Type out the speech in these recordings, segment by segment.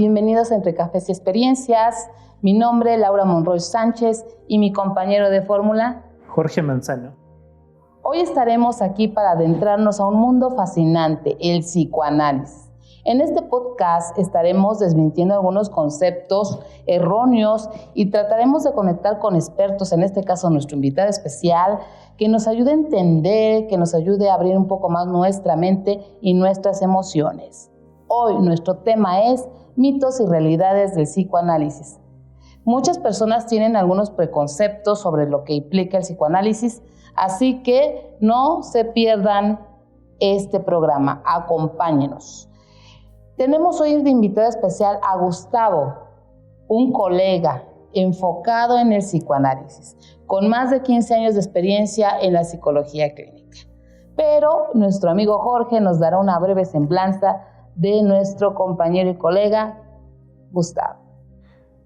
bienvenidos a Entre Cafés y Experiencias. Mi nombre es Laura Monroy Sánchez y mi compañero de fórmula, Jorge Manzano. Hoy estaremos aquí para adentrarnos a un mundo fascinante, el psicoanálisis. En este podcast estaremos desmintiendo algunos conceptos erróneos y trataremos de conectar con expertos, en este caso nuestro invitado especial, que nos ayude a entender, que nos ayude a abrir un poco más nuestra mente y nuestras emociones. Hoy nuestro tema es mitos y realidades del psicoanálisis. Muchas personas tienen algunos preconceptos sobre lo que implica el psicoanálisis, así que no se pierdan este programa, acompáñenos. Tenemos hoy de invitado especial a Gustavo, un colega enfocado en el psicoanálisis, con más de 15 años de experiencia en la psicología clínica. Pero nuestro amigo Jorge nos dará una breve semblanza de nuestro compañero y colega, Gustavo.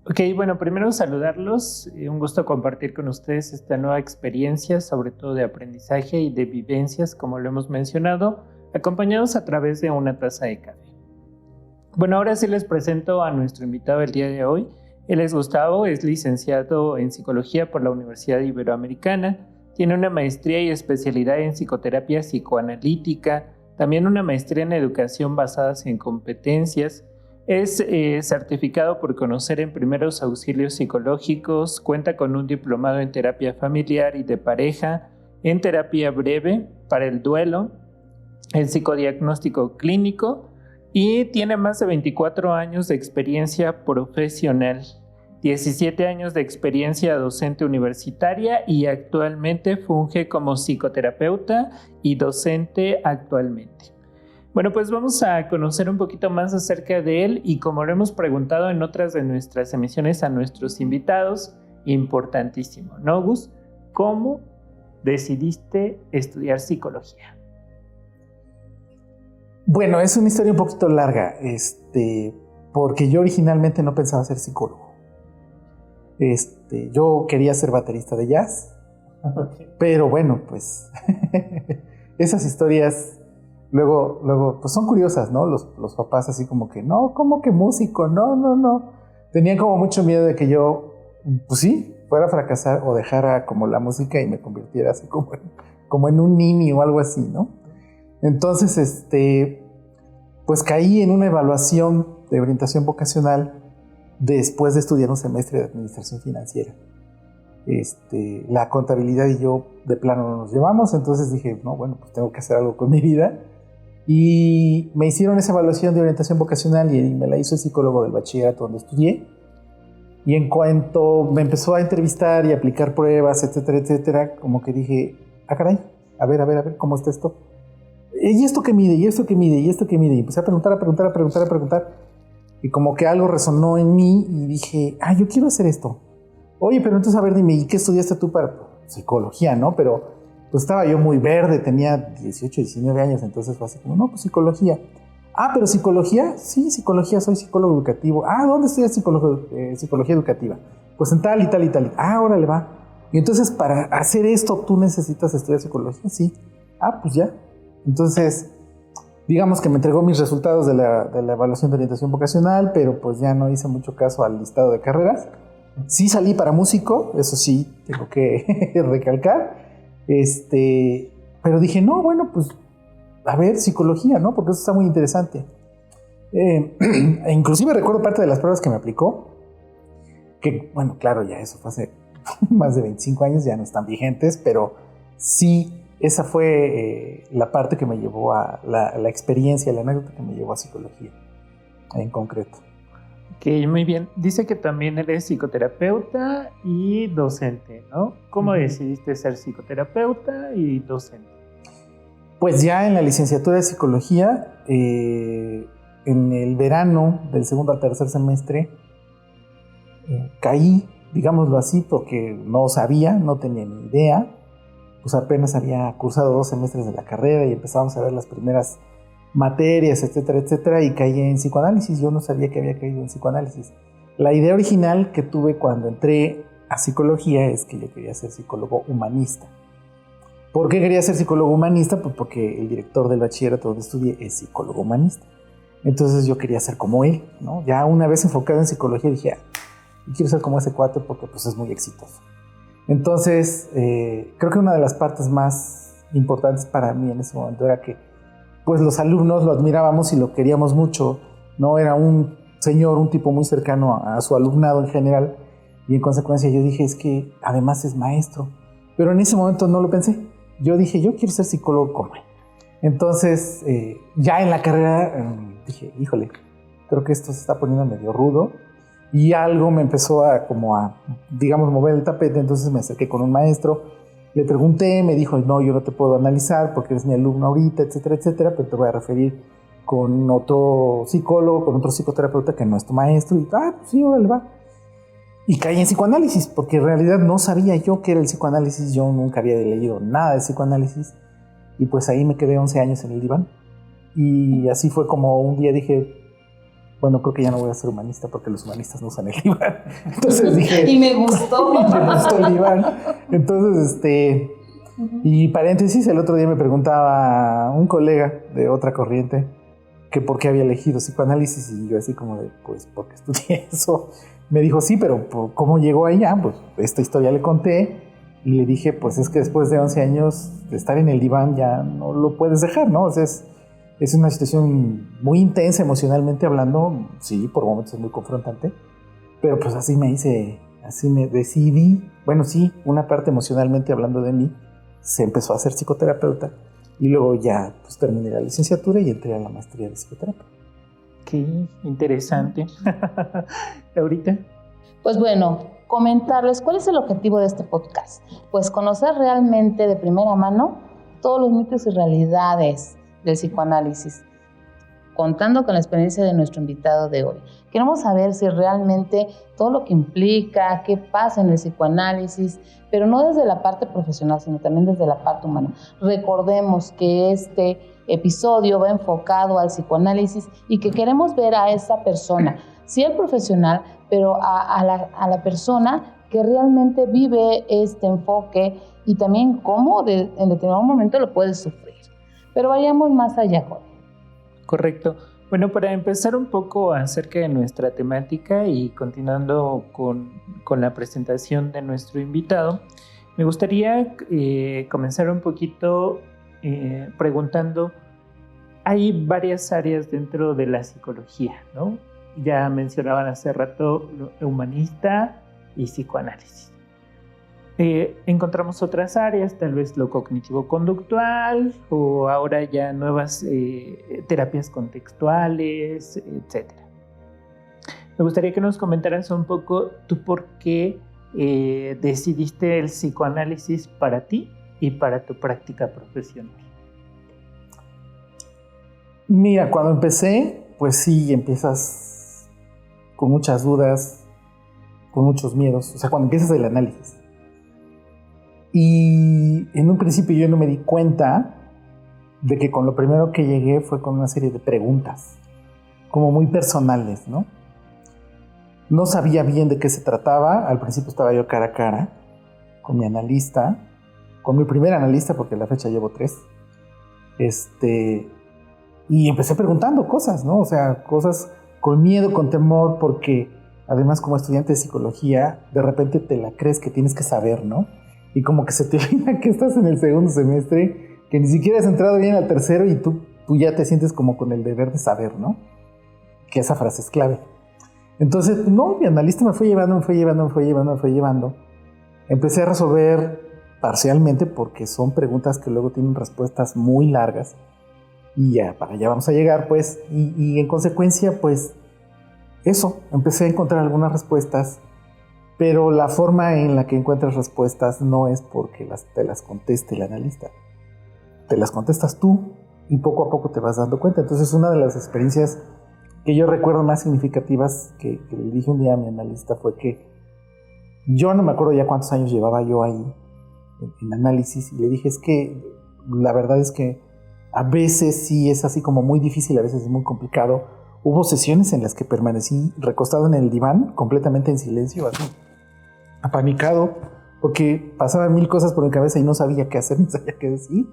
Ok, bueno, primero saludarlos. Un gusto compartir con ustedes esta nueva experiencia, sobre todo de aprendizaje y de vivencias, como lo hemos mencionado, acompañados a través de una taza de café. Bueno, ahora sí les presento a nuestro invitado del día de hoy. Él es Gustavo, es licenciado en Psicología por la Universidad Iberoamericana, tiene una maestría y especialidad en Psicoterapia Psicoanalítica, también una maestría en Educación basadas en competencias, es certificado por conocer en primeros auxilios psicológicos, cuenta con un diplomado en terapia familiar y de pareja, en terapia breve para el duelo, en psicodiagnóstico clínico, y tiene más de 24 años de experiencia profesional, 17 años de experiencia docente universitaria y actualmente funge como psicoterapeuta y docente actualmente. Bueno, pues vamos a conocer un poquito más acerca de él y como lo hemos preguntado en otras de nuestras emisiones a nuestros invitados, importantísimo, ¿no, Gus? ¿Cómo decidiste estudiar psicología? Bueno, es una historia un poquito larga, porque yo originalmente no pensaba ser psicólogo. Yo quería ser baterista de jazz, pero bueno, pues esas historias luego pues son curiosas, ¿no? Los papás así como que, no, ¿cómo que músico? No. Tenían como mucho miedo de que yo, pues sí, fuera a fracasar o dejara como la música y me convirtiera así como en un nini o algo así, ¿no? Entonces, pues caí en una evaluación de orientación vocacional después de estudiar un semestre de administración financiera. La contabilidad y yo de plano no nos llevamos, entonces dije, no, bueno, pues tengo que hacer algo con mi vida. Y me hicieron esa evaluación de orientación vocacional y me la hizo el psicólogo del bachillerato donde estudié. Y en cuanto me empezó a entrevistar y aplicar pruebas, etcétera, como que dije, caray, a ver, ¿cómo está esto? ¿Y esto qué mide? ¿Y esto qué mide? ¿Y esto qué mide? Y empecé a preguntar. Y como que algo resonó en mí y dije, yo quiero hacer esto. Oye, pero entonces, a ver, dime, ¿y qué estudiaste tú para psicología, no? Pero pues estaba yo muy verde, tenía 18, 19 años, entonces fue así como, no, pues psicología. ¿Pero psicología? Sí, psicología, soy psicólogo educativo. ¿Dónde estudias psicología educativa? Pues en tal y tal y tal. Órale, va. Y entonces, para hacer esto, ¿tú necesitas estudiar psicología? Sí. Pues ya. Entonces, digamos que me entregó mis resultados de la evaluación de orientación vocacional, pero pues ya no hice mucho caso al listado de carreras. Sí salí para músico, eso sí, tengo que recalcar. Pero dije, no, bueno, pues, a ver, psicología, ¿no? Porque eso está muy interesante. Inclusive recuerdo parte de las pruebas que me aplicó, que, bueno, claro, ya eso fue hace más de 25 años, ya no están vigentes, pero sí, esa fue la parte que me llevó a la experiencia, la anécdota que me llevó a psicología en concreto. Ok, muy bien. Dice que también eres psicoterapeuta y docente, ¿no? ¿Cómo decidiste ser psicoterapeuta y docente? Pues ya en la licenciatura de psicología, en el verano del segundo al tercer semestre, caí, digámoslo así, porque no sabía, no tenía ni idea. Pues apenas había cursado 2 semestres de la carrera y empezábamos a ver las primeras materias, etcétera, y caí en psicoanálisis. Yo no sabía que había caído en psicoanálisis. La idea original que tuve cuando entré a psicología es que yo quería ser psicólogo humanista. ¿Por qué quería ser psicólogo humanista? Pues porque el director del bachillerato donde estudié es psicólogo humanista. Entonces yo quería ser como él, ¿no? Ya una vez enfocado en psicología dije, quiero ser como ese cuate porque pues es muy exitoso. Entonces, creo que una de las partes más importantes para mí en ese momento era que pues los alumnos lo admirábamos y lo queríamos mucho, ¿no? Era un señor, un tipo muy cercano a su alumnado en general, y en consecuencia yo dije, es que además es maestro. Pero en ese momento no lo pensé. Yo dije, yo quiero ser psicólogo como él. Entonces, ya en la carrera dije, híjole, creo que esto se está poniendo medio rudo. Y algo me empezó digamos, mover el tapete. Entonces me acerqué con un maestro, le pregunté, me dijo, no, yo no te puedo analizar porque eres mi alumno ahorita, etcétera, etcétera, pero te voy a referir con otro psicólogo, con otro psicoterapeuta que no es tu maestro. Y pues sí, órale, va. Y caí en psicoanálisis, porque en realidad no sabía yo qué era el psicoanálisis. Yo nunca había leído nada de psicoanálisis. Y pues ahí me quedé 11 años en el diván. Y así fue como un día dije, bueno, creo que ya no voy a ser humanista porque los humanistas no usan el diván. Entonces dije... Y me gustó. Me gustó el diván. Entonces, y paréntesis, el otro día me preguntaba un colega de otra corriente que por qué había elegido psicoanálisis, y yo así como de, pues, porque estudié eso. Me dijo, sí, pero ¿cómo llegó ahí? Pues esta historia le conté y le dije, pues es que después de 11 años de estar en el diván ya no lo puedes dejar, ¿no? O sea, es una situación muy intensa emocionalmente hablando, sí, por momentos es muy confrontante, pero pues así me decidí, bueno, sí, una parte emocionalmente hablando de mí, se empezó a ser psicoterapeuta y luego ya pues terminé la licenciatura y entré a la maestría de psicoterapia. Qué interesante. Ahorita. Pues bueno, comentarles cuál es el objetivo de este podcast. Pues conocer realmente de primera mano todos los mitos y realidades del psicoanálisis, contando con la experiencia de nuestro invitado de hoy. Queremos saber si realmente todo lo que implica, qué pasa en el psicoanálisis, pero no desde la parte profesional, sino también desde la parte humana. Recordemos que este episodio va enfocado al psicoanálisis y que queremos ver a esa persona, sí el profesional, pero a la persona que realmente vive este enfoque y también cómo en determinado momento lo puede sufrir. Pero vayamos más allá, Jorge. Correcto. Bueno, para empezar un poco acerca de nuestra temática y continuando con la presentación de nuestro invitado, me gustaría comenzar un poquito preguntando, hay varias áreas dentro de la psicología, ¿no? Ya mencionaban hace rato humanista y psicoanálisis. Encontramos otras áreas, tal vez lo cognitivo-conductual o ahora ya nuevas terapias contextuales, etc. Me gustaría que nos comentaras un poco tú por qué decidiste el psicoanálisis para ti y para tu práctica profesional. Mira, cuando empecé, pues sí, empiezas con muchas dudas, con muchos miedos, o sea, cuando empiezas el análisis. Y en un principio yo no me di cuenta de que con lo primero que llegué fue con una serie de preguntas, como muy personales, ¿no? No sabía bien de qué se trataba. Al principio estaba yo cara a cara con mi analista, con mi primer analista, porque a la fecha llevo 3. Y empecé preguntando cosas, ¿no? O sea, cosas con miedo, con temor, porque además como estudiante de psicología, de repente te la crees que tienes que saber, ¿no? Y como que se te olvida que estás en el segundo semestre, que ni siquiera has entrado bien al tercero y tú ya te sientes como con el deber de saber, ¿no? Que esa frase es clave. Entonces, no, mi analista me fue llevando. Empecé a resolver parcialmente porque son preguntas que luego tienen respuestas muy largas. Y ya, para allá vamos a llegar, pues. Y en consecuencia, pues, eso, empecé a encontrar algunas respuestas. Pero la forma en la que encuentras respuestas no es porque te las conteste el analista. Te las contestas tú y poco a poco te vas dando cuenta. Entonces, una de las experiencias que yo recuerdo más significativas que le dije un día a mi analista fue que yo no me acuerdo ya cuántos años llevaba yo ahí en análisis, y le dije, es que la verdad es que a veces sí es así como muy difícil, a veces es muy complicado. Hubo sesiones en las que permanecí recostado en el diván, completamente en silencio, así, apanicado, porque pasaban 1000 cosas por mi cabeza y no sabía qué hacer, ni sabía qué decir.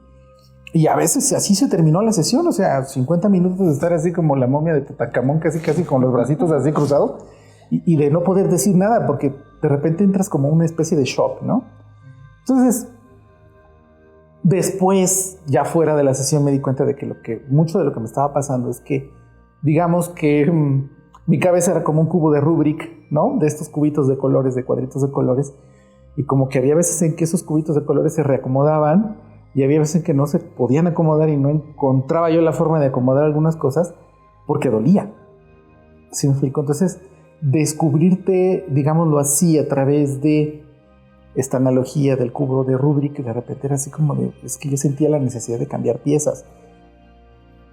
Y a veces así se terminó la sesión, o sea, 50 minutos de estar así como la momia de Tutankamón, casi con los bracitos así cruzados, y de no poder decir nada, porque de repente entras como una especie de shock, ¿no? Entonces, después, ya fuera de la sesión, me di cuenta de que mucho de lo que me estaba pasando es que, digamos que mi cabeza era como un cubo de Rubik, ¿no? De estos cubitos de colores, de cuadritos de colores, y como que había veces en que esos cubitos de colores se reacomodaban, y había veces en que no se podían acomodar y no encontraba yo la forma de acomodar algunas cosas porque dolía. ¿Sí me explico? Entonces, descubrirte, digámoslo así, a través de esta analogía del cubo de Rubik, de repente era así como de, es que yo sentía la necesidad de cambiar piezas.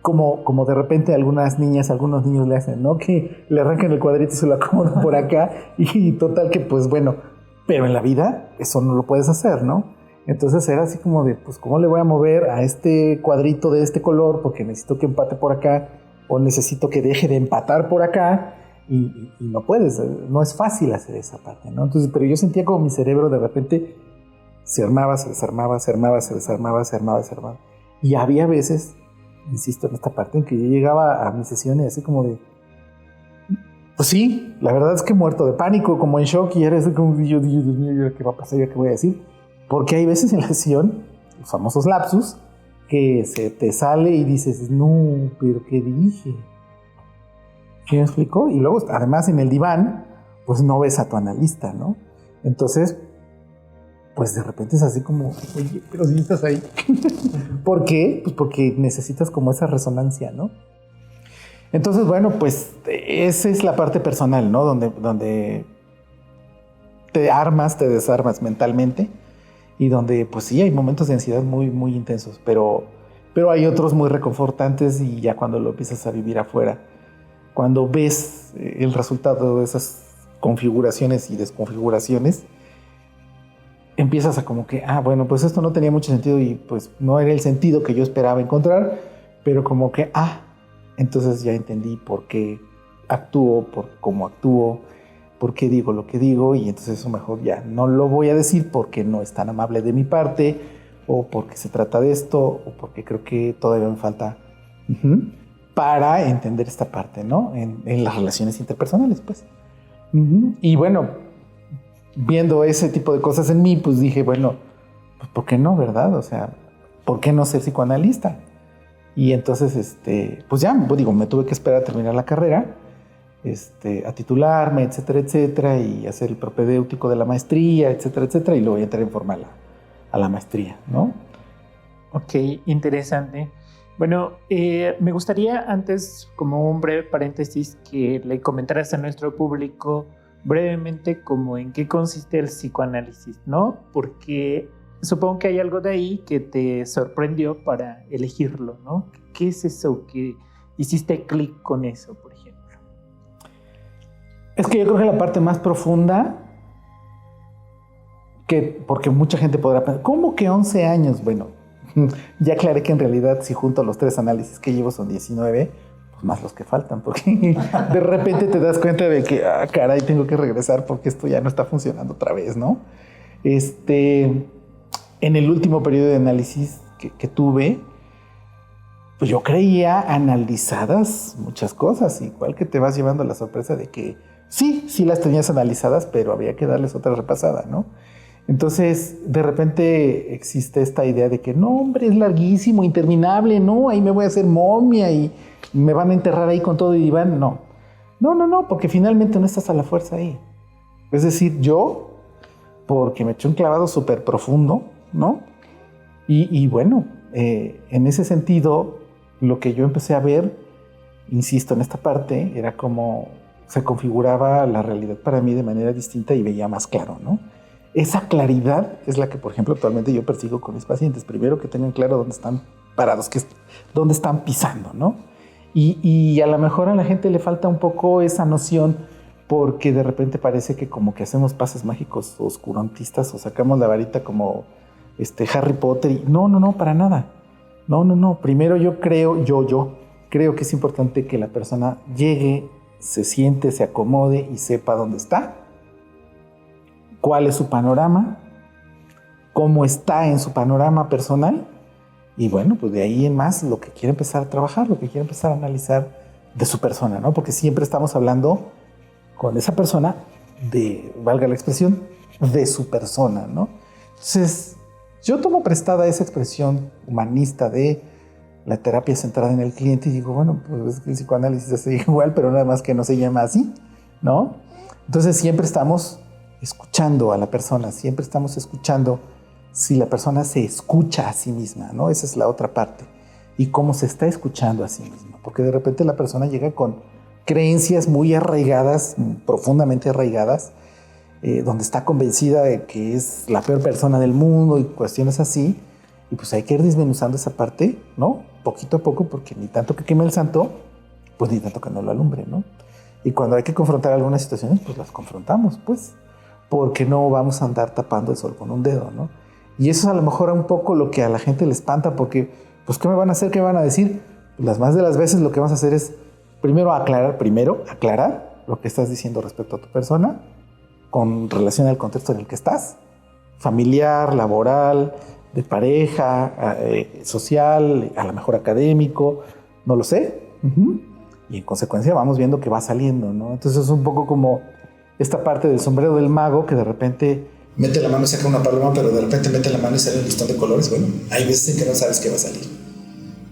Como de repente algunas niñas, algunos niños le hacen, ¿no? Que le arrancan el cuadrito y se lo acomodan por acá y total que pues bueno, pero en la vida eso no lo puedes hacer, ¿no? Entonces era así como de, pues ¿cómo le voy a mover a este cuadrito de este color? Porque necesito que empate por acá o necesito que deje de empatar por acá y no puedes, no es fácil hacer esa parte, ¿no? Entonces, pero yo sentía como mi cerebro de repente se armaba, se desarmaba, se armaba, se desarmaba, se armaba, se armaba. Y había veces, insisto en esta parte, en que yo llegaba a mis sesiones así como de, pues sí, la verdad es que muerto de pánico, como en shock, y era así como, Dios mío, ¿qué va a pasar? ¿Qué voy a decir? Porque hay veces en la sesión, los famosos lapsus, que se te sale y dices, no, pero ¿qué dije? ¿Sí me explicó? Y luego, además, en el diván, pues no ves a tu analista, ¿no? Entonces, pues de repente es así como, oye, pero si estás ahí. ¿Por qué? Pues porque necesitas como esa resonancia, ¿no? Entonces, bueno, pues esa es la parte personal, ¿no? Donde te armas, te desarmas mentalmente y donde, pues sí, hay momentos de ansiedad muy, muy intensos, pero hay otros muy reconfortantes y ya cuando lo empiezas a vivir afuera, cuando ves el resultado de esas configuraciones y desconfiguraciones, empiezas a como que, bueno, pues esto no tenía mucho sentido y pues no era el sentido que yo esperaba encontrar, pero como que, entonces ya entendí por qué actúo, por cómo actúo, por qué digo lo que digo, y entonces eso mejor ya no lo voy a decir porque no es tan amable de mi parte, o porque se trata de esto, o porque creo que todavía me falta para entender esta parte, ¿no? En las relaciones interpersonales, pues. Y bueno, viendo ese tipo de cosas en mí, pues dije, bueno, pues ¿por qué no, verdad? O sea, ¿por qué no ser psicoanalista? Y entonces, pues ya, digo, me tuve que esperar a terminar la carrera, a titularme, etcétera, etcétera, y hacer el propedéutico de la maestría, etcétera, etcétera, y luego ya entrar en forma a la maestría, ¿no? Ok, interesante. Bueno, me gustaría antes, como un breve paréntesis, que le comentaras a nuestro público brevemente como en qué consiste el psicoanálisis, ¿no? Porque supongo que hay algo de ahí que te sorprendió para elegirlo, ¿no? ¿Qué es eso que hiciste clic con eso, por ejemplo? Es que yo creo que la parte más profunda, porque mucha gente podrá pensar, ¿cómo que 11 años? Bueno, ya aclaré que en realidad si junto los 3 análisis que llevo son 19, pues más los que faltan, porque de repente te das cuenta de que, caray, tengo que regresar porque esto ya no está funcionando otra vez, ¿no? En el último periodo de análisis que tuve, pues yo creía analizadas muchas cosas, igual que te vas llevando la sorpresa de que sí las tenías analizadas, pero había que darles otra repasada, ¿no? Entonces, de repente existe esta idea de que no, hombre, es larguísimo, interminable, no, ahí me voy a hacer momia y me van a enterrar ahí con todo y diván. No, porque finalmente no estás a la fuerza ahí. Es decir, yo, porque me eché un clavado súper profundo, ¿no? Y bueno, en ese sentido, lo que yo empecé a ver, insisto en esta parte, era como se configuraba la realidad para mí de manera distinta y veía más claro, ¿no? Esa claridad es la que, por ejemplo, actualmente yo persigo con mis pacientes. Primero que tengan claro dónde están parados, dónde están pisando, ¿no? Y a lo mejor a la gente le falta un poco esa noción porque de repente parece que como que hacemos pases mágicos oscurantistas o sacamos la varita como Harry Potter. Y no, para nada. No. Primero yo creo que es importante que la persona llegue, se siente, se acomode y sepa dónde está, cuál es su panorama, cómo está en su panorama personal Y bueno, pues de ahí en más lo que quiere empezar a trabajar, lo que quiere empezar a analizar de su persona, ¿no? Porque siempre estamos hablando con esa persona de, valga la expresión, de su persona, ¿no? Entonces, yo tomo prestada esa expresión humanista de la terapia centrada en el cliente y digo, bueno, pues es que el psicoanálisis es igual, pero nada más que no se llama así, ¿no? Entonces siempre estamos escuchando a la persona, siempre estamos escuchando si la persona se escucha a sí misma, ¿no? Esa es la otra parte. Y cómo se está escuchando a sí misma. Porque de repente la persona llega con creencias muy arraigadas, profundamente arraigadas, donde está convencida de que es la peor persona del mundo y cuestiones así. Y pues hay que ir desmenuzando esa parte, ¿no? Poquito a poco, porque ni tanto que queme el santo, pues ni tanto que no lo alumbre, ¿no? Y cuando hay que confrontar algunas situaciones, pues las confrontamos, pues. Porque no vamos a andar tapando el sol con un dedo, ¿no? Y eso es a lo mejor un poco lo que a la gente le espanta, porque, pues, ¿qué me van a hacer? ¿Qué me van a decir? Pues las más de las veces lo que vamos a hacer es primero aclarar lo que estás diciendo respecto a tu persona con relación al contexto en el que estás, familiar, laboral, de pareja, social, a lo mejor académico, no lo sé. Y en consecuencia vamos viendo que va saliendo, ¿no? Entonces es un poco como esta parte del sombrero del mago que de repente mete la mano y saca una paloma, pero de repente mete la mano y sale un listón de colores. Bueno, hay veces en que no sabes qué va a salir.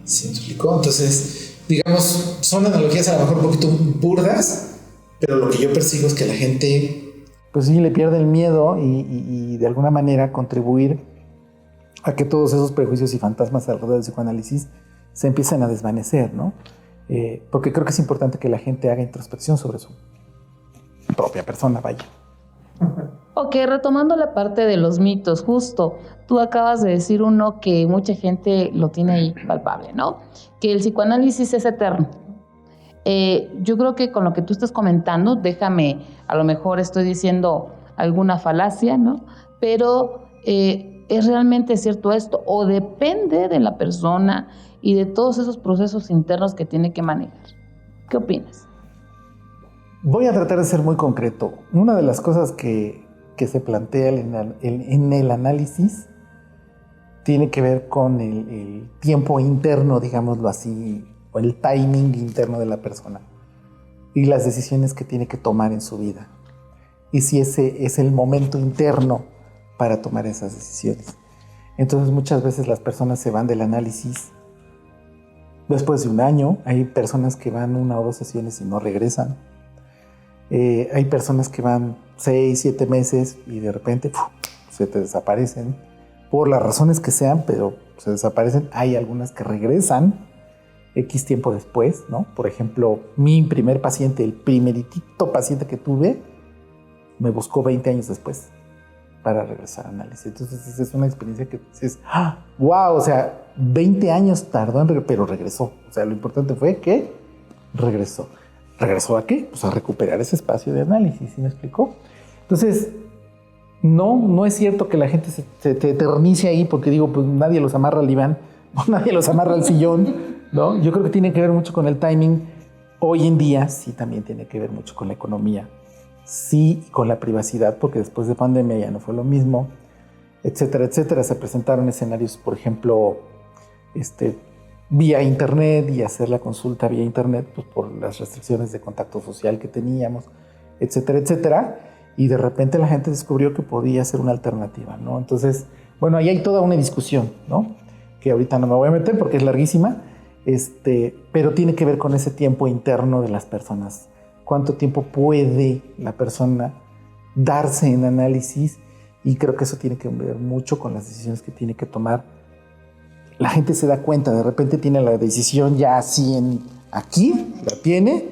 ¿Sí me explicó? Entonces, digamos, son analogías a lo mejor un poquito burdas, pero lo que yo percibo es que la gente, pues sí, le pierde el miedo y de alguna manera contribuir a que todos esos prejuicios y fantasmas alrededor del psicoanálisis se empiecen a desvanecer, ¿no? Porque creo que es importante que la gente haga introspección sobre su propia persona, vaya. Ok, retomando la parte de los mitos, justo, tú acabas de decir uno que mucha gente lo tiene ahí palpable, ¿no? Que el psicoanálisis es eterno. Yo creo que con lo que tú estás comentando, déjame, a lo mejor estoy diciendo alguna falacia, ¿no? Pero ¿es realmente cierto esto? ¿O depende de la persona y de todos esos procesos internos que tiene que manejar? ¿Qué opinas? Voy a tratar de ser muy concreto. Una de las cosas que se plantea en el análisis tiene que ver con el tiempo interno, digámoslo así, o el timing interno de la persona y las decisiones que tiene que tomar en su vida. Y si ese es el momento interno para tomar esas decisiones. Entonces muchas veces las personas se van del análisis después de un año. Hay personas que van 1 o 2 sesiones y no regresan. Hay personas que van 6, 7 meses y de repente se te desaparecen por las razones que sean, pero se desaparecen. Hay algunas que regresan X tiempo después, ¿no? Por ejemplo, mi primer paciente, el primeritito paciente que tuve, me buscó 20 años después para regresar a análisis. Entonces es una experiencia que dices, wow, o sea, 20 años tardó pero regresó. O sea, lo importante fue que regresó. ¿Regresó a qué? Pues a recuperar ese espacio de análisis, ¿sí me explicó? Entonces, no es cierto que la gente se eternice ahí porque digo, pues nadie los amarra al diván, o nadie los amarra al sillón, ¿no? Yo creo que tiene que ver mucho con el timing. Hoy en día sí también tiene que ver mucho con la economía, sí con la privacidad, porque después de pandemia ya no fue lo mismo, etcétera, etcétera. Se presentaron escenarios, por ejemplo, vía internet y hacer la consulta vía internet, pues por las restricciones de contacto social que teníamos, etcétera, etcétera. Y de repente la gente descubrió que podía ser una alternativa, ¿no? Entonces, bueno, ahí hay toda una discusión, ¿no? Que ahorita no me voy a meter porque es larguísima, pero tiene que ver con ese tiempo interno de las personas. ¿Cuánto tiempo puede la persona darse en análisis? Y creo que eso tiene que ver mucho con las decisiones que tiene que tomar. La gente se da cuenta, de repente tiene la decisión ya así aquí, la tiene,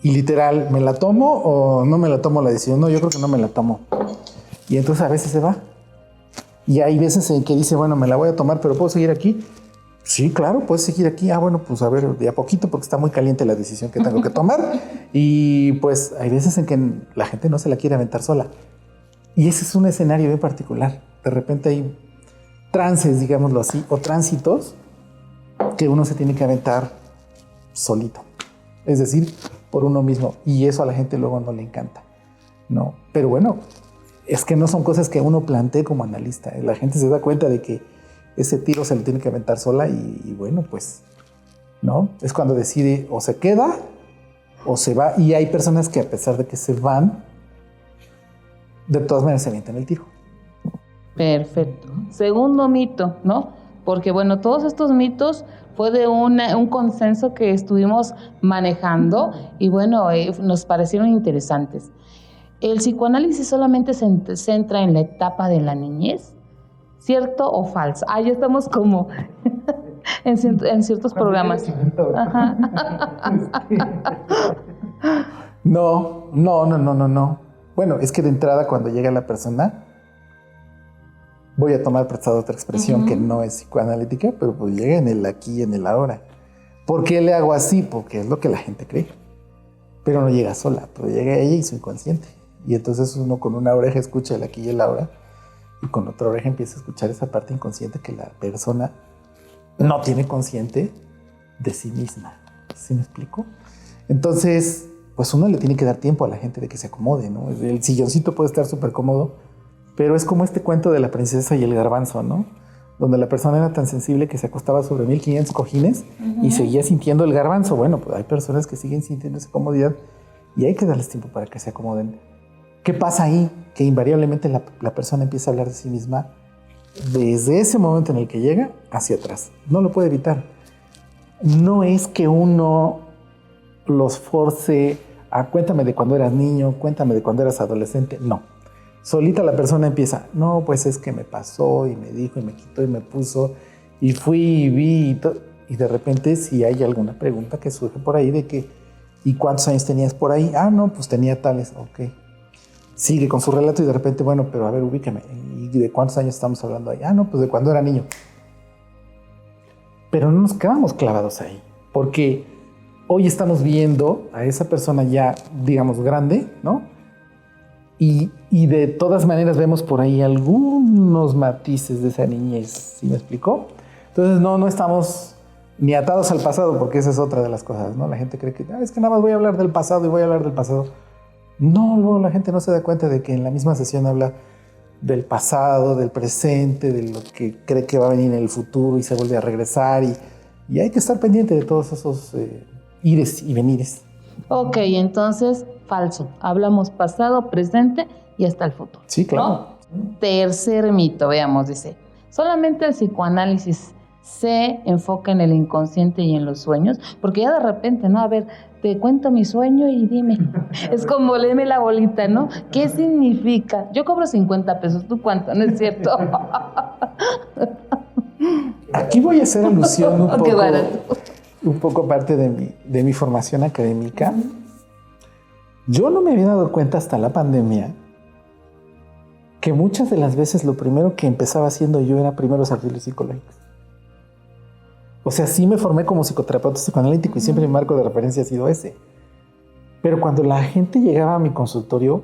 y literal, ¿me la tomo o no me la tomo la decisión? No, yo creo que no me la tomo. Y entonces a veces se va. Y hay veces en que dice, bueno, me la voy a tomar, pero ¿puedo seguir aquí? Sí, claro, puedes seguir aquí. Bueno, pues a ver, de a poquito, porque está muy caliente la decisión que tengo que tomar. Y pues hay veces en que la gente no se la quiere aventar sola. Y ese es un escenario bien particular. De repente hay trances, digámoslo así, o tránsitos que uno se tiene que aventar solito. Es decir, por uno mismo. Y eso a la gente luego no le encanta, ¿no? Pero bueno, es que no son cosas que uno plantee como analista. La gente se da cuenta de que ese tiro se lo tiene que aventar sola y bueno, pues, ¿no? Es cuando decide o se queda o se va. Y hay personas que a pesar de que se van, de todas maneras se avientan el tiro. Perfecto. Segundo mito, ¿no? Porque bueno, todos estos mitos fue de un consenso que estuvimos manejando y bueno, nos parecieron interesantes. ¿El psicoanálisis solamente se centra en la etapa de la niñez? ¿Cierto o falso? Ah, ya estamos como en ciertos programas. Ajá. No. Bueno, es que de entrada cuando llega la persona, voy a tomar prestado otra expresión que no es psicoanalítica, pero pues llega en el aquí y en el ahora. ¿Por qué le hago así? Porque es lo que la gente cree. Pero no llega sola, pero llega ella y su inconsciente. Y entonces uno con una oreja escucha el aquí y el ahora, y con otra oreja empieza a escuchar esa parte inconsciente que la persona no tiene consciente de sí misma. ¿Sí me explico? Entonces, pues uno le tiene que dar tiempo a la gente de que se acomode, ¿no? El silloncito puede estar súper cómodo, pero es como este cuento de la princesa y el garbanzo, ¿no? Donde la persona era tan sensible que se acostaba sobre 1500 cojines y seguía sintiendo el garbanzo. Bueno, pues hay personas que siguen sintiendo esa comodidad y hay que darles tiempo para que se acomoden. ¿Qué pasa ahí? Que invariablemente la persona empieza a hablar de sí misma desde ese momento en el que llega hacia atrás. No lo puede evitar. No es que uno los force a cuéntame de cuando eras niño, cuéntame de cuando eras adolescente. No. Solita la persona empieza, no, pues es que me pasó y me dijo y me quitó y me puso y fui y vi y todo. Y de repente si hay alguna pregunta que surge por ahí de que ¿y cuántos años tenías por ahí? Ah, no, pues tenía tales, ok. Sigue con su relato y de repente, bueno, pero a ver, ubícame. ¿Y de cuántos años estamos hablando ahí? Ah, no, pues de cuando era niño. Pero no nos quedamos clavados ahí, porque hoy estamos viendo a esa persona ya, digamos, grande, ¿no? Y de todas maneras vemos por ahí algunos matices de esa niñez, ¿sí me explicó? Entonces no estamos ni atados al pasado, porque esa es otra de las cosas, ¿no? La gente cree que es que nada más voy a hablar del pasado y voy a hablar del pasado. No, luego la gente no se da cuenta de que en la misma sesión habla del pasado, del presente, de lo que cree que va a venir en el futuro y se vuelve a regresar y hay que estar pendiente de todos esos ires y venires. Ok, entonces, falso. Hablamos pasado, presente y hasta el futuro. Sí, claro. ¿No? Tercer mito, veamos, dice. Solamente el psicoanálisis se enfoca en el inconsciente y en los sueños, porque ya de repente, ¿no? A ver, te cuento mi sueño y dime. Es como léeme la bolita, ¿no? ¿Qué significa? Yo cobro 50 pesos, ¿tú cuánto? ¿No es cierto? Aquí voy a hacer alusión un poco aparte de mi formación académica. Yo no me había dado cuenta hasta la pandemia que muchas de las veces lo primero que empezaba haciendo yo era primeros auxilios psicológicos. O sea, sí me formé como psicoterapeuta psicoanalítico y siempre mi marco de referencia ha sido ese. Pero cuando la gente llegaba a mi consultorio,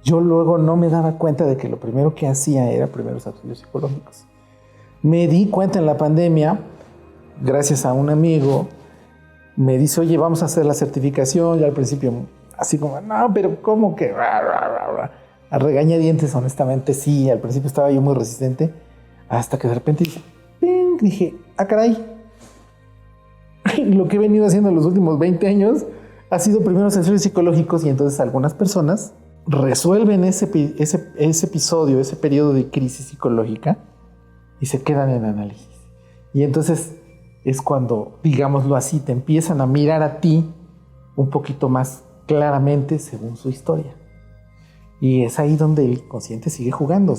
yo luego no me daba cuenta de que lo primero que hacía era primeros auxilios psicológicos. Me di cuenta en la pandemia, gracias a un amigo, me dice, oye, vamos a hacer la certificación. Y al principio, así como, no, pero ¿cómo que? A regañadientes, honestamente, sí. Al principio estaba yo muy resistente, hasta que de repente dije, ah, caray. Lo que he venido haciendo en los últimos 20 años ha sido primeros auxilios psicológicos y entonces algunas personas resuelven ese episodio, ese periodo de crisis psicológica y se quedan en análisis. Y entonces es cuando, digámoslo así, te empiezan a mirar a ti un poquito más claramente según su historia. Y es ahí donde el inconsciente sigue jugando.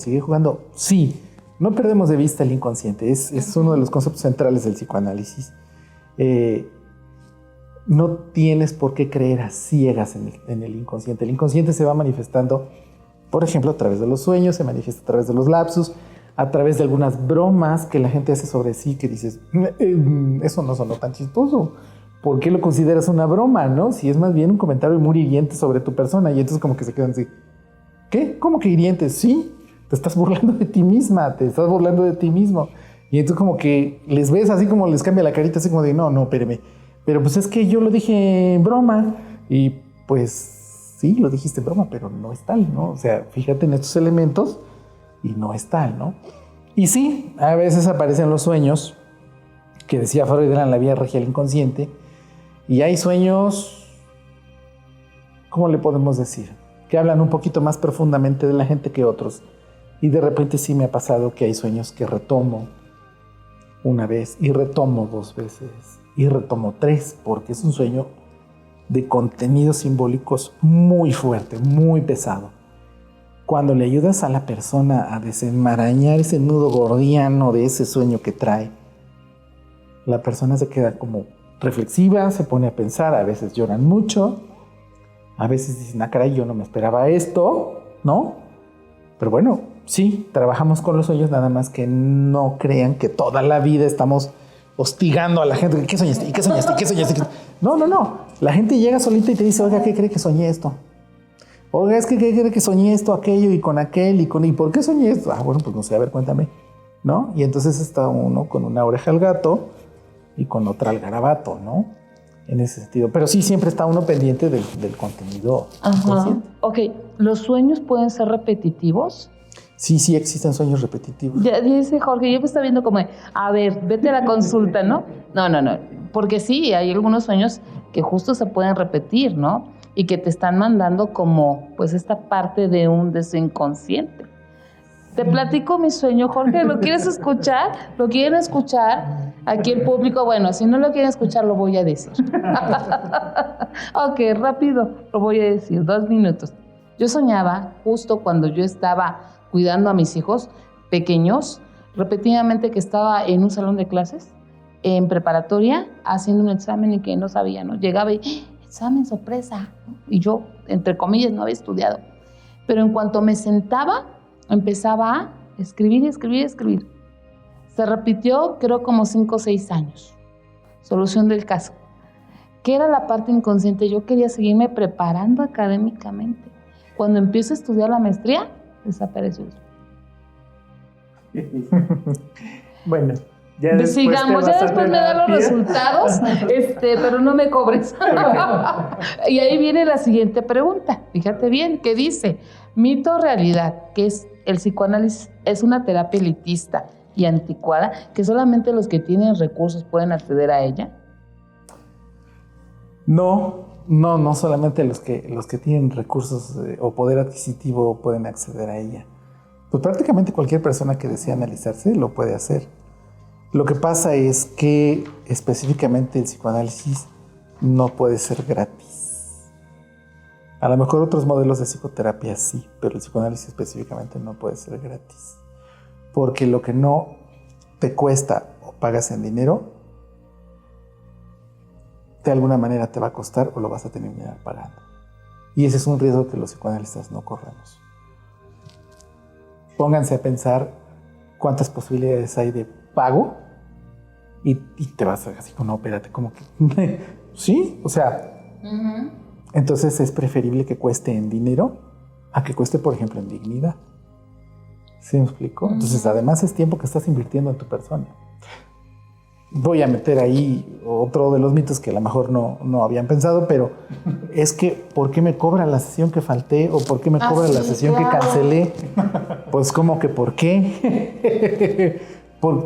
Sí, no perdemos de vista el inconsciente, es uno de los conceptos centrales del psicoanálisis. No tienes por qué creer a ciegas en el inconsciente. El inconsciente se va manifestando, por ejemplo, a través de los sueños, se manifiesta a través de los lapsus, a través de algunas bromas que la gente hace sobre sí, que dices, eso no sonó tan chistoso. ¿Por qué lo consideras una broma, no? Si es más bien un comentario muy hiriente sobre tu persona. Y entonces como que se quedan así, ¿qué? ¿Cómo que hiriente? Sí, te estás burlando de ti misma, te estás burlando de ti mismo. Y entonces como que les ves así como les cambia la carita, así como de, no, espérame. Pero pues es que yo lo dije en broma. Y pues sí, lo dijiste en broma, pero no es tal, ¿no? O sea, fíjate en estos elementos y no es tal, ¿no? Y sí, a veces aparecen los sueños, que decía Freud eran la vía regia del inconsciente, y hay sueños, ¿cómo le podemos decir? Que hablan un poquito más profundamente de la gente que otros. Y de repente sí me ha pasado que hay sueños que retomo una vez, y retomo 2 veces, y retomo 3, porque es un sueño de contenidos simbólicos muy fuerte, muy pesado. Cuando le ayudas a la persona a desenmarañar ese nudo gordiano de ese sueño que trae, la persona se queda como reflexiva, se pone a pensar, a veces lloran mucho, a veces dicen, ah, caray, yo no me esperaba esto, ¿no? Pero bueno, sí, trabajamos con los sueños, nada más que no crean que toda la vida estamos hostigando a la gente. ¿Qué soñaste? ¿Y qué soñaste? ¿Y qué soñaste? No. La gente llega solita y te dice, oiga, ¿qué cree que soñé esto? Oiga, es que ¿qué cree que soñé esto, aquello, y con aquel, ¿y por qué soñé esto? Ah, bueno, pues no sé, a ver, cuéntame, ¿no? Y entonces está uno con una oreja al gato y con otra al garabato, ¿no? En ese sentido. Pero sí, siempre está uno pendiente del contenido. Ajá. Ok, ¿los sueños pueden ser repetitivos? Sí, existen sueños repetitivos. Ya dice Jorge, yo me está viendo como, a ver, vete a la consulta, ¿no? No, porque sí, hay algunos sueños que justo se pueden repetir, ¿no? Y que te están mandando como, pues, esta parte de su inconsciente. Te platico mi sueño, Jorge, ¿lo quieres escuchar? ¿Lo quieren escuchar? Aquí el público, bueno, si no lo quieren escuchar, lo voy a decir. Ok, rápido, lo voy a decir, 2 minutos. Yo soñaba, justo cuando yo estaba cuidando a mis hijos pequeños, repetidamente que estaba en un salón de clases, en preparatoria, haciendo un examen y que no sabía, ¿no? Llegaba y, examen sorpresa, ¿no? Y yo, entre comillas, no había estudiado. Pero en cuanto me sentaba, empezaba a escribir. Se repitió, creo, como 5 o 6 años. Solución del caso. ¿Qué era la parte inconsciente? Yo quería seguirme preparando académicamente. Cuando empiezo a estudiar la maestría, desapareció. Bueno, ya sigamos, ya después me dan los resultados, pero no me cobres. Y ahí viene la siguiente pregunta. Fíjate bien, ¿qué dice? Mito o realidad, que es el psicoanálisis es una terapia elitista y anticuada, que solamente los que tienen recursos pueden acceder a ella. No solamente los que tienen recursos o poder adquisitivo pueden acceder a ella. Pues prácticamente cualquier persona que desea analizarse lo puede hacer. Lo que pasa es que específicamente el psicoanálisis no puede ser gratis. A lo mejor otros modelos de psicoterapia sí, pero el psicoanálisis específicamente no puede ser gratis. Porque lo que no te cuesta o pagas en dinero, de alguna manera te va a costar o lo vas a terminar pagando. Y ese es un riesgo que los psicoanalistas no corremos. Pónganse a pensar cuántas posibilidades hay de pago y te vas a así como, no, espérate, como que... ¿Sí? O sea, entonces es preferible que cueste en dinero a que cueste, por ejemplo, en dignidad. ¿Sí me explico? Entonces, además es tiempo que estás invirtiendo en tu persona. Voy a meter ahí otro de los mitos que a lo mejor no habían pensado, pero es que ¿por qué me cobra la sesión que falté o por qué me cobra la sesión que cancelé? Pues como que ¿por qué?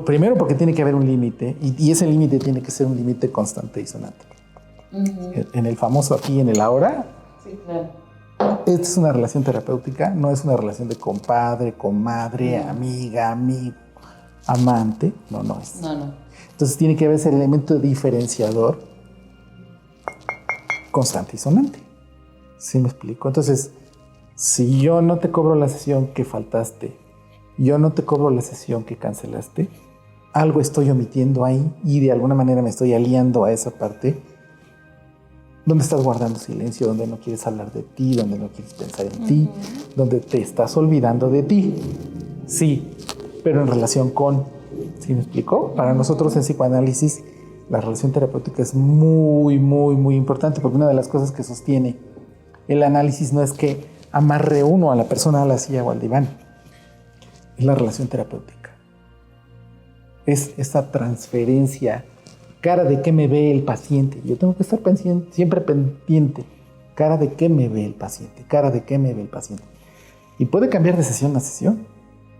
Primero porque tiene que haber un límite y ese límite tiene que ser un límite constante y sonante. En el famoso aquí y en el ahora. Sí, claro. Esta es una relación terapéutica, no es una relación de compadre, comadre, amiga, amigo, amante. No es. No. Entonces tiene que haber ese elemento diferenciador constante y sonante. ¿Sí me explico? Entonces, si yo no te cobro la sesión que faltaste, yo no te cobro la sesión que cancelaste, algo estoy omitiendo ahí y de alguna manera me estoy aliando a esa parte donde estás guardando silencio, donde no quieres hablar de ti, donde no quieres pensar en ti, donde te estás olvidando de ti. Sí, pero en relación con... ¿Sí me explico? Para nosotros en psicoanálisis la relación terapéutica es muy, muy, muy importante porque una de las cosas que sostiene el análisis no es que amarre uno a la persona a la silla o al diván, es la relación terapéutica. Es esa transferencia, cara de qué me ve el paciente. Yo tengo que estar siempre pendiente, cara de qué me ve el paciente, cara de qué me ve el paciente. Y puede cambiar de sesión a sesión.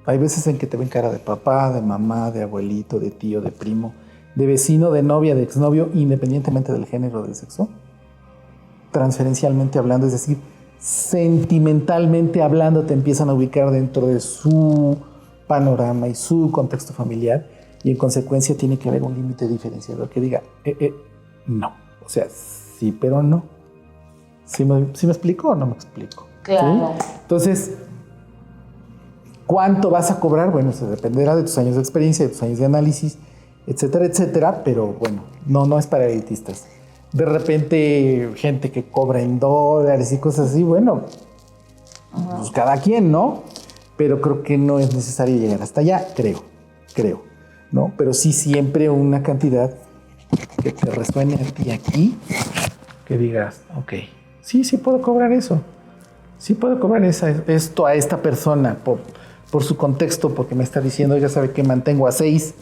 Hay veces en que te ven cara de papá, de mamá, de abuelito, de tío, de primo, de vecino, de novia, de exnovio, independientemente del género o del sexo. Transferencialmente hablando, es decir, sentimentalmente hablando, te empiezan a ubicar dentro de su panorama y su contexto familiar, y en consecuencia tiene que haber un límite diferenciador que diga, no. O sea, sí, pero no. ¿Sí me explico o no me explico? Claro. ¿Sí? Entonces, ¿cuánto vas a cobrar? Bueno, eso dependerá de tus años de experiencia, de tus años de análisis, etcétera, etcétera, pero bueno, no es para elitistas. De repente, gente que cobra en dólares y cosas así, bueno, pues cada quien, ¿no? Pero creo que no es necesario llegar hasta allá, creo, ¿no? Pero sí siempre una cantidad que te resuene a ti aquí, que digas, ok, sí puedo cobrar eso. Sí puedo cobrar esto a esta persona por su contexto, porque me está diciendo, ya sabe que mantengo a 6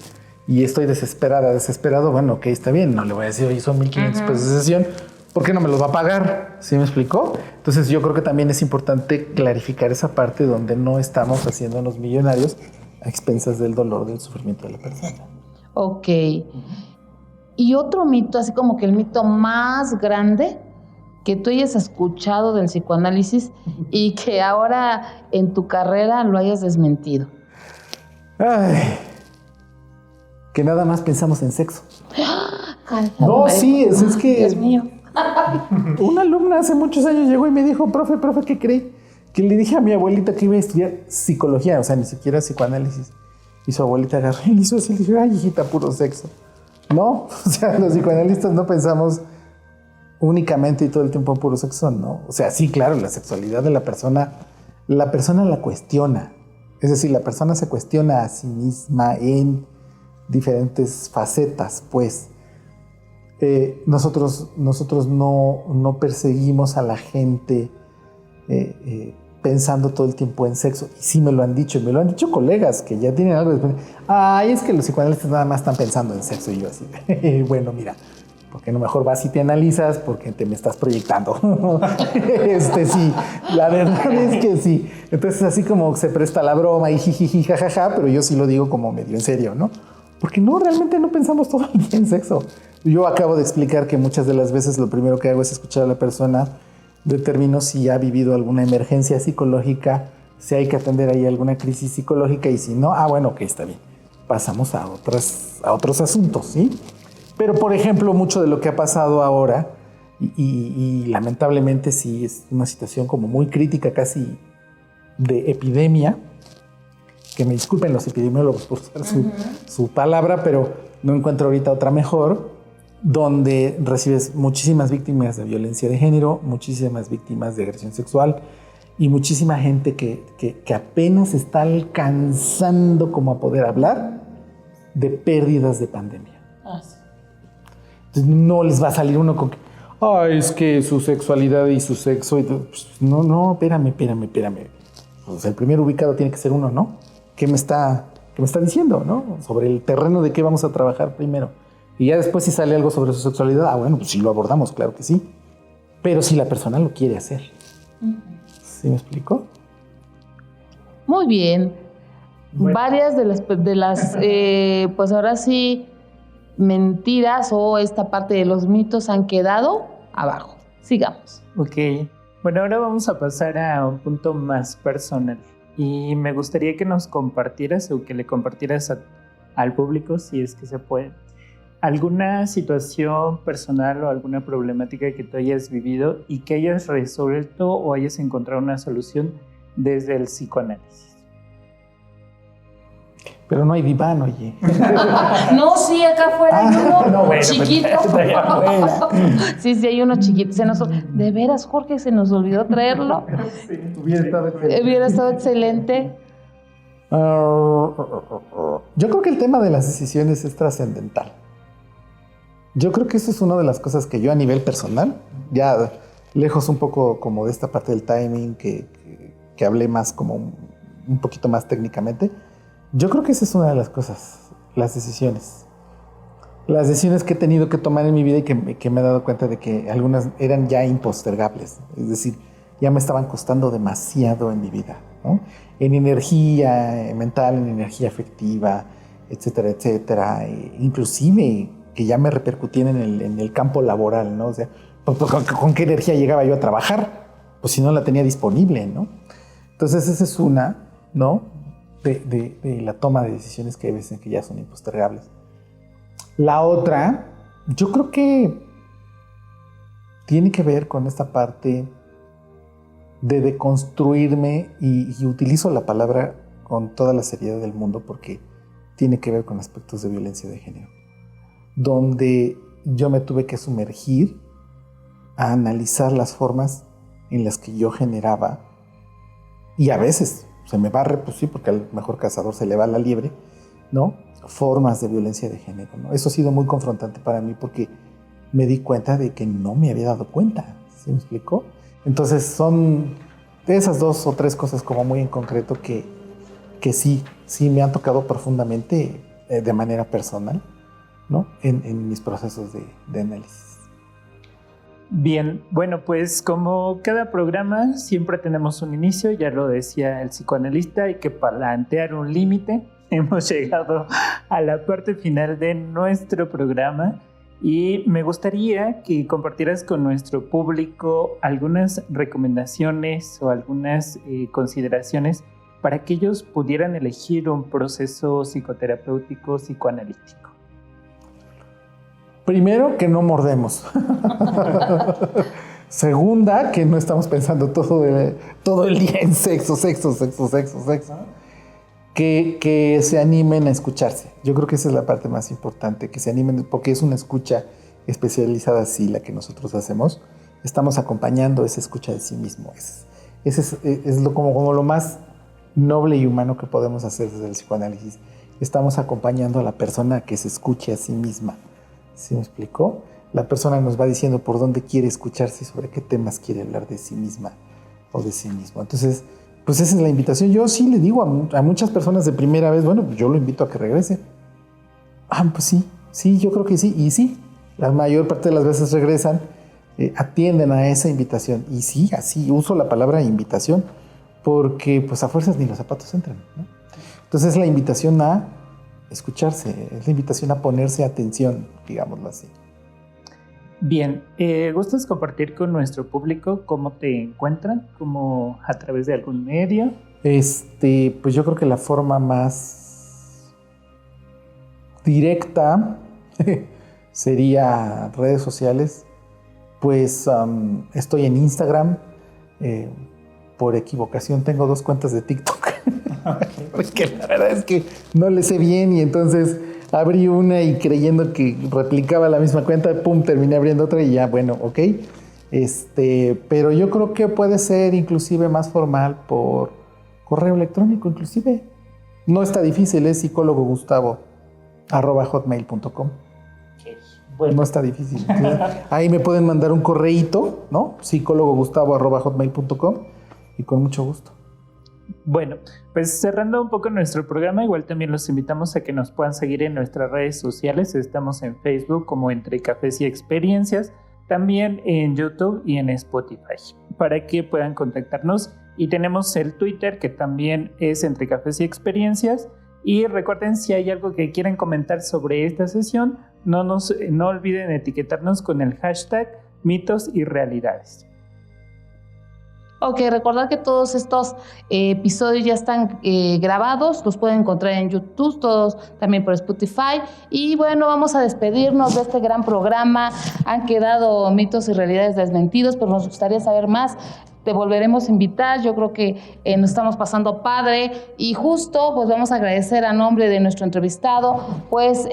y estoy desesperado. Bueno, ok, está bien, no le voy a decir, oye, son 1,500 pesos de sesión, ¿por qué no me los va a pagar? ¿Sí me explicó? Entonces yo creo que también es importante clarificar esa parte donde no estamos haciéndonos millonarios a expensas del dolor, del sufrimiento de la persona. Ok. Y otro mito, así como que el mito más grande que tú hayas escuchado del psicoanálisis y que ahora en tu carrera lo hayas desmentido. Ay, que nada más pensamos en sexo. Ay, No, sí, es que... Dios mío. Una alumna hace muchos años llegó y me dijo, profe, ¿qué cree? Que le dije a mi abuelita que iba a estudiar psicología, o sea, ni siquiera psicoanálisis. Y su abuelita agarró y le hizo así, le dije, ay, hijita, puro sexo. No, o sea, los psicoanalistas no pensamos únicamente y todo el tiempo en puro sexo, ¿no? O sea, sí, claro, la sexualidad de la persona la cuestiona. Es decir, la persona se cuestiona a sí misma en diferentes facetas, pues. Nosotros no perseguimos a la gente pensando todo el tiempo en sexo. Y sí me lo han dicho colegas que ya tienen algo de... Ay, es que los psicoanalistas nada más están pensando en sexo. Y yo así, bueno, mira, ¿por qué no mejor vas y te analizas? Porque te me estás proyectando. Sí, la verdad es que sí. Entonces así como se presta la broma y jijiji, jajaja, pero yo sí lo digo como medio en serio, ¿no? Porque no, realmente no pensamos todo el día en sexo. Yo acabo de explicar que muchas de las veces lo primero que hago es escuchar a la persona, determino si ha vivido alguna emergencia psicológica, si hay que atender ahí alguna crisis psicológica, y si no, bueno, ok, está bien. Pasamos a otros asuntos, ¿sí? Pero, por ejemplo, mucho de lo que ha pasado ahora, y lamentablemente sí es una situación como muy crítica, casi de epidemia, que me disculpen los epidemiólogos por usar su palabra, pero no encuentro ahorita otra mejor, donde recibes muchísimas víctimas de violencia de género, muchísimas víctimas de agresión sexual y muchísima gente que apenas está alcanzando como a poder hablar de pérdidas de pandemia. Sí. Entonces no les va a salir uno con que, es que su sexualidad y su sexo, y pues, no, espérame. Pues el primer ubicado tiene que ser uno, ¿no? ¿Qué me está diciendo, no? Sobre el terreno de qué vamos a trabajar primero. Y ya después si sale algo sobre su sexualidad, bueno, pues sí lo abordamos, claro que sí. Pero si la persona lo quiere hacer. ¿Sí me explico? Muy bien. Bueno. Varias de las pues ahora sí, mentiras o esta parte de los mitos han quedado abajo. Sigamos. Ok. Bueno, ahora vamos a pasar a un punto más personal. Y me gustaría que nos compartieras o que le compartieras al público, si es que se puede, alguna situación personal o alguna problemática que tú hayas vivido y que hayas resuelto o hayas encontrado una solución desde el psicoanálisis. Pero no hay diván, oye. No, sí, acá afuera hay uno chiquito. Sí, hay uno chiquito. De veras, Jorge, se nos olvidó traerlo. Sí, hubiera estado excelente. Yo creo que el tema de las decisiones es trascendental. Yo creo que eso es una de las cosas que yo a nivel personal, ya lejos un poco como de esta parte del timing que hablé más como un poquito más técnicamente, yo creo que esa es una de las cosas, las decisiones. Las decisiones que he tenido que tomar en mi vida y que me he dado cuenta de que algunas eran ya impostergables. Es decir, ya me estaban costando demasiado en mi vida. ¿no? En energía mental, en energía afectiva, etcétera, etcétera. Inclusive que ya me repercutían en el campo laboral, ¿no? O sea, ¿con qué energía llegaba yo a trabajar? Pues si no la tenía disponible, ¿no? Entonces esa es una, ¿no? De la toma de decisiones que hay veces que ya son impostergables. La otra, yo creo que tiene que ver con esta parte de deconstruirme y utilizo la palabra con toda la seriedad del mundo porque tiene que ver con aspectos de violencia de género, donde yo me tuve que sumergir a analizar las formas en las que yo generaba, y a veces se me barre, pues sí, porque al mejor cazador se le va la liebre, ¿no? Formas de violencia de género, ¿no? Eso ha sido muy confrontante para mí porque me di cuenta de que no me había dado cuenta, ¿sí me explicó? Entonces son esas 2 o 3 cosas como muy en concreto que sí me han tocado profundamente de manera personal, ¿no? En mis procesos de análisis. Bien, bueno, pues como cada programa siempre tenemos un inicio, ya lo decía el psicoanalista, hay que plantear un límite. Hemos llegado a la parte final de nuestro programa y me gustaría que compartieras con nuestro público algunas recomendaciones o algunas consideraciones para que ellos pudieran elegir un proceso psicoterapéutico, psicoanalítico. Primero, que no mordemos. Segunda, que no estamos pensando todo el día en sexo. Que se animen a escucharse. Yo creo que esa es la parte más importante, que se animen, porque es una escucha especializada así la que nosotros hacemos. Estamos acompañando esa escucha de sí mismo. Es como lo más noble y humano que podemos hacer desde el psicoanálisis. Estamos acompañando a la persona a que se escuche a sí misma. ¿Sí me explicó? La persona nos va diciendo por dónde quiere escucharse y sobre qué temas quiere hablar de sí misma o de sí mismo. Entonces, pues esa es la invitación. Yo sí le digo a muchas personas de primera vez, bueno, pues yo lo invito a que regrese. Pues sí, yo creo que sí. Y sí, la mayor parte de las veces regresan, atienden a esa invitación. Y sí, así uso la palabra invitación, porque pues a fuerzas ni los zapatos entran, ¿no? Entonces es la invitación a escucharse, es la invitación a ponerse atención, digámoslo así. Bien, ¿gustas compartir con nuestro público cómo te encuentran? ¿Cómo a través de algún medio? Pues yo creo que la forma más directa sería redes sociales. Pues estoy en Instagram. Por equivocación tengo 2 cuentas de TikTok. Porque la verdad es que no le sé bien y entonces abrí una y creyendo que replicaba la misma cuenta, pum, terminé abriendo otra y ya, bueno, ok. Pero yo creo que puede ser inclusive más formal por correo electrónico, inclusive. No está difícil, es psicólogogustavo@hotmail.com. Bueno. No está difícil. Ahí me pueden mandar un correíto, ¿no? psicólogogustavo@hotmail.com y con mucho gusto. Bueno, pues cerrando un poco nuestro programa, igual también los invitamos a que nos puedan seguir en nuestras redes sociales. Estamos en Facebook como Entre Cafés y Experiencias, también en YouTube y en Spotify, para que puedan contactarnos. Y tenemos el Twitter, que también es Entre Cafés y Experiencias. Y recuerden, si hay algo que quieran comentar sobre esta sesión, no olviden etiquetarnos con el hashtag mitos y realidades. Ok, recordar que todos estos episodios ya están grabados, los pueden encontrar en YouTube, todos también por Spotify. Y bueno, vamos a despedirnos de este gran programa. Han quedado mitos y realidades desmentidos, pero nos gustaría saber más. Te volveremos a invitar, yo creo que nos estamos pasando padre y justo pues vamos a agradecer a nombre de nuestro entrevistado pues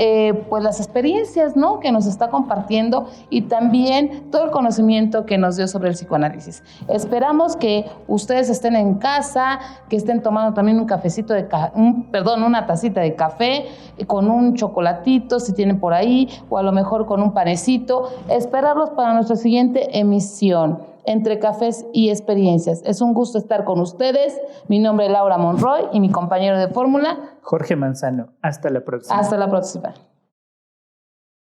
las experiencias, ¿no?, que nos está compartiendo y también todo el conocimiento que nos dio sobre el psicoanálisis. Esperamos que ustedes estén en casa, que estén tomando también un cafecito una tacita de café con un chocolatito si tienen por ahí o a lo mejor con un panecito. Esperarlos para nuestra siguiente emisión. Entre Cafés y Experiencias. Es un gusto estar con ustedes. Mi nombre es Laura Monroy y mi compañero de fórmula, Jorge Manzano. Hasta la próxima. Hasta la próxima.